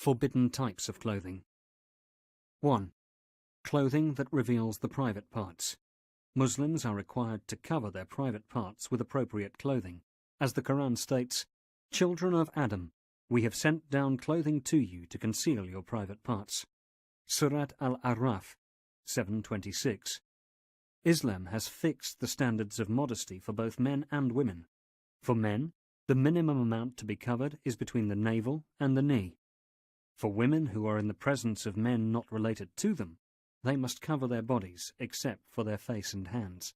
Forbidden types of clothing. 1. Clothing that reveals the private parts. Muslims are required to cover their private parts with appropriate clothing. As the Quran states, "Children of Adam, we have sent down clothing to you to conceal your private parts." Surat Al-A'raf 7:26. Islam has fixed the standards of modesty for both men and women. For men, the minimum amount to be covered is between the navel and the knee. For women who are in the presence of men not related to them, they must cover their bodies except for their face and hands.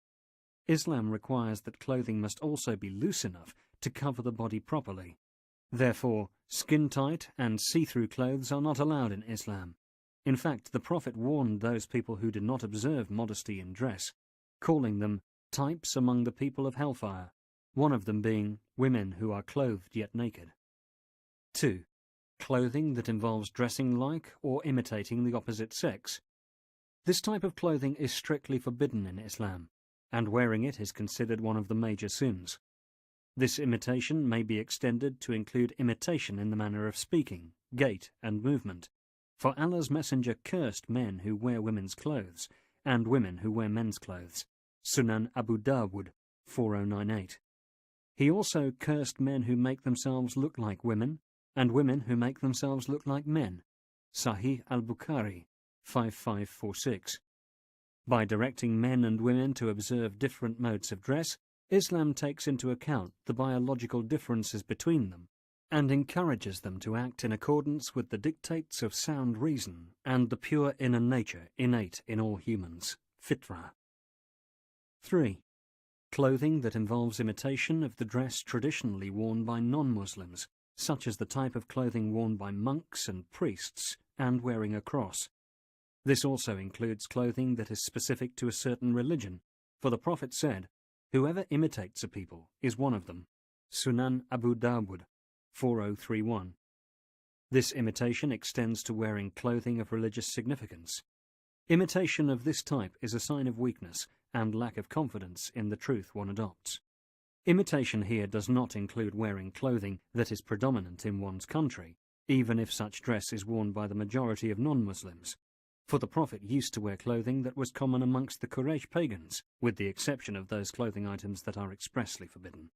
Islam requires that clothing must also be loose enough to cover the body properly. Therefore, skin-tight and see-through clothes are not allowed in Islam. In fact, the Prophet warned those people who did not observe modesty in dress, calling them types among the people of hellfire, one of them being women who are clothed yet naked. 2. Clothing that involves dressing like or imitating the opposite sex. This type of clothing is strictly forbidden in Islam, and wearing it is considered one of the major sins. This imitation may be extended to include imitation in the manner of speaking, gait, and movement. For Allah's Messenger cursed men who wear women's clothes, and women who wear men's clothes. Sunan Abu Dawud 4098. He also cursed men who make themselves look like women, and women who make themselves look like men. Sahih al-Bukhari 5546. By directing men and women to observe different modes of dress, Islam takes into account the biological differences between them and encourages them to act in accordance with the dictates of sound reason and the pure inner nature innate in all humans, fitrah. 3. Clothing that involves imitation of the dress traditionally worn by non-Muslims, such as the type of clothing worn by monks and priests, and wearing a cross. This also includes clothing that is specific to a certain religion, for the Prophet said, "Whoever imitates a people is one of them." Sunan Abu Dawud 4031. This imitation extends to wearing clothing of religious significance. Imitation of this type is a sign of weakness and lack of confidence in the truth one adopts. Imitation here does not include wearing clothing that is predominant in one's country, even if such dress is worn by the majority of non-Muslims. For the Prophet used to wear clothing that was common amongst the Quraysh pagans, with the exception of those clothing items that are expressly forbidden.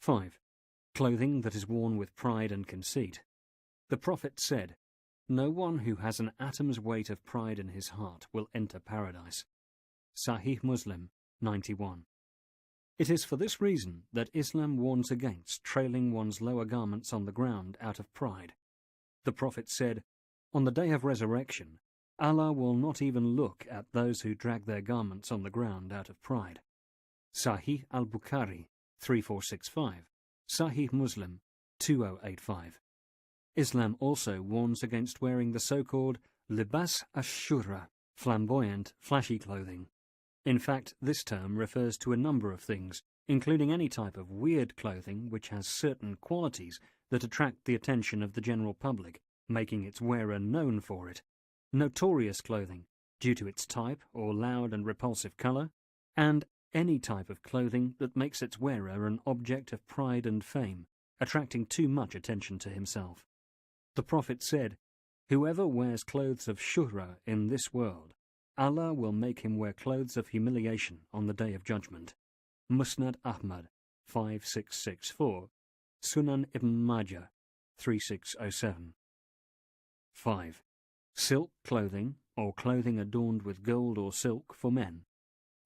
5. Clothing that is worn with pride and conceit. The Prophet said, "No one who has an atom's weight of pride in his heart will enter paradise." Sahih Muslim 91. It is for this reason that Islam warns against trailing one's lower garments on the ground out of pride. The Prophet said, "On the day of resurrection, Allah will not even look at those who drag their garments on the ground out of pride." Sahih al-Bukhari 3465, Sahih Muslim 2085. Islam also warns against wearing the so-called libas ash-shura, flamboyant, flashy clothing. In fact, this term refers to a number of things, including any type of weird clothing which has certain qualities that attract the attention of the general public, making its wearer known for it. Notorious clothing, due to its type or loud and repulsive color, and any type of clothing that makes its wearer an object of pride and fame, attracting too much attention to himself. The Prophet said, "Whoever wears clothes of shuhra in this world, Allah will make him wear clothes of humiliation on the Day of Judgment." Musnad Ahmad 5664, Sunan Ibn Majah 3607. 5. Silk clothing, or clothing adorned with gold or silk for men.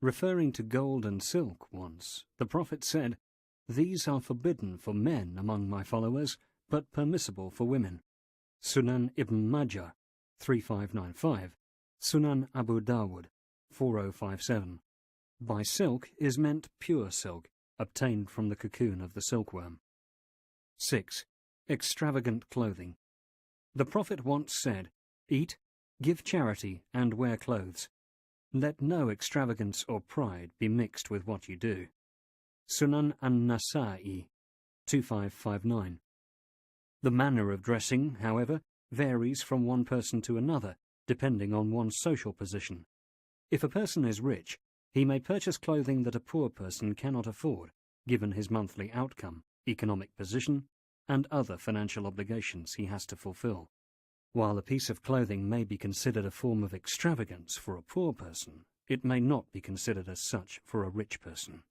Referring to gold and silk once, the Prophet said, "These are forbidden for men among my followers, but permissible for women." Sunan Ibn Majah 3595, Sunan Abu Dawud 4057. By silk is meant pure silk, obtained from the cocoon of the silkworm. 6. Extravagant clothing. The Prophet once said, "Eat, give charity, and wear clothes. Let no extravagance or pride be mixed with what you do." Sunan an-Nasa'i 2559. The manner of dressing, however, varies from one person to another, depending on one's social position. If a person is rich, he may purchase clothing that a poor person cannot afford, given his monthly outcome, economic position, and other financial obligations he has to fulfill. While a piece of clothing may be considered a form of extravagance for a poor person, it may not be considered as such for a rich person.